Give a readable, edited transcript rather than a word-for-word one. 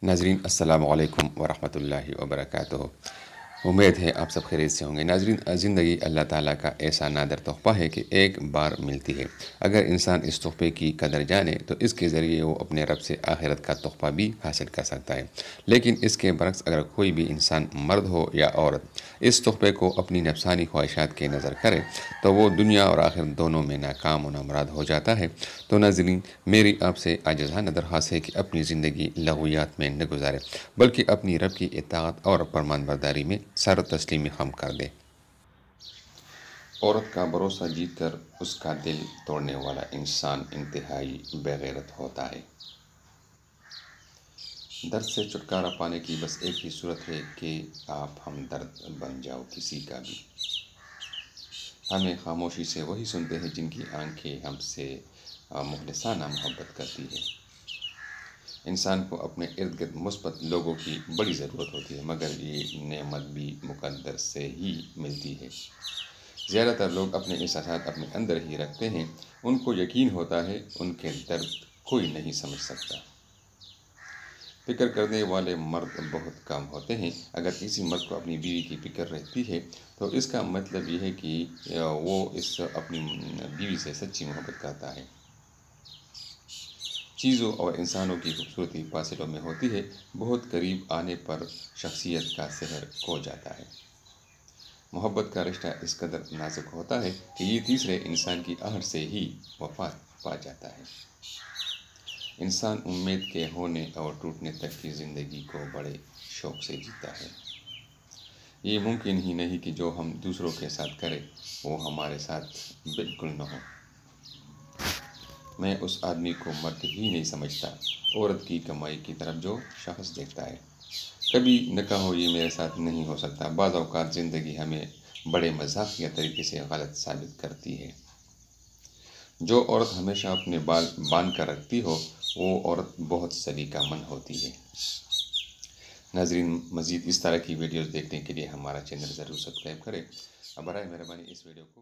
ناظرین السلام علیکم ورحمۃ اللہ وبرکاتہ۔ امید ہے آپ سب خیریت سے ہوں گے۔ ناظرین، زندگی اللہ تعالیٰ کا ایسا نادر تحفہ ہے کہ ایک بار ملتی ہے۔ اگر انسان اس تحفے کی قدر جانے تو اس کے ذریعے وہ اپنے رب سے آخرت کا تحفہ بھی حاصل کر سکتا ہے۔ لیکن اس کے برعکس اگر کوئی بھی انسان، مرد ہو یا عورت، اس تحفے کو اپنی نفسانی خواہشات کے نظر کرے تو وہ دنیا اور آخرت دونوں میں ناکام و نامراد ہو جاتا ہے۔ تو ناظرین، میری آپ سے عاجزانہ درخواست ہے کہ اپنی زندگی لغویات میں نہ گزارے، بلکہ اپنی رب کی اطاعت اور فرمان برداری میں سر تسلیمی خم کر دے۔ عورت کا بھروسہ جیت کر اس کا دل توڑنے والا انسان انتہائی بے غیرت ہوتا ہے۔ درد سے چھٹکارا پانے کی بس ایک ہی صورت ہے کہ آپ ہمدرد بن جاؤ کسی کا بھی۔ ہمیں خاموشی سے وہی سنتے ہیں جن کی آنکھیں ہم سے مخلصانہ محبت کرتی ہے۔ انسان کو اپنے ارد گرد مثبت لوگوں کی بڑی ضرورت ہوتی ہے، مگر یہ نعمت بھی مقدر سے ہی ملتی ہے۔ زیادہ تر لوگ اپنے احساسات اپنے اندر ہی رکھتے ہیں۔ ان کو یقین ہوتا ہے ان کے درد کوئی نہیں سمجھ سکتا۔ فکر کرنے والے مرد بہت کم ہوتے ہیں۔ اگر کسی مرد کو اپنی بیوی کی فکر رہتی ہے تو اس کا مطلب یہ ہے کہ وہ اپنی بیوی سے سچی محبت کرتا ہے۔ چیزوں اور انسانوں کی خوبصورتی فاصلوں میں ہوتی ہے، بہت قریب آنے پر شخصیت کا سحر کھو جاتا ہے۔ محبت کا رشتہ اس قدر نازک ہوتا ہے کہ یہ تیسرے انسان کی آہٹ سے ہی وفات پا جاتا ہے۔ انسان امید کے ہونے اور ٹوٹنے تک کی زندگی کو بڑے شوق سے جیتا ہے۔ یہ ممکن ہی نہیں کہ جو ہم دوسروں کے ساتھ کریں وہ ہمارے ساتھ بالکل نہ ہو۔ میں اس آدمی کو مرد ہی نہیں سمجھتا، عورت کی کمائی کی طرف جو شخص دیکھتا ہے۔ کبھی نہ کہو یہ میرے ساتھ نہیں ہو سکتا۔ بعض اوقات زندگی ہمیں بڑے مزاحیہ طریقے سے غلط ثابت کرتی ہے۔ جو عورت ہمیشہ اپنے بال باندھ کر رکھتی ہو وہ عورت بہت سلیقہ مند ہوتی ہے۔ ناظرین، مزید اس طرح کی ویڈیوز دیکھنے کے لیے ہمارا چینل ضرور سبسکرائب کریں۔ برائے مہربانی اس ویڈیو کو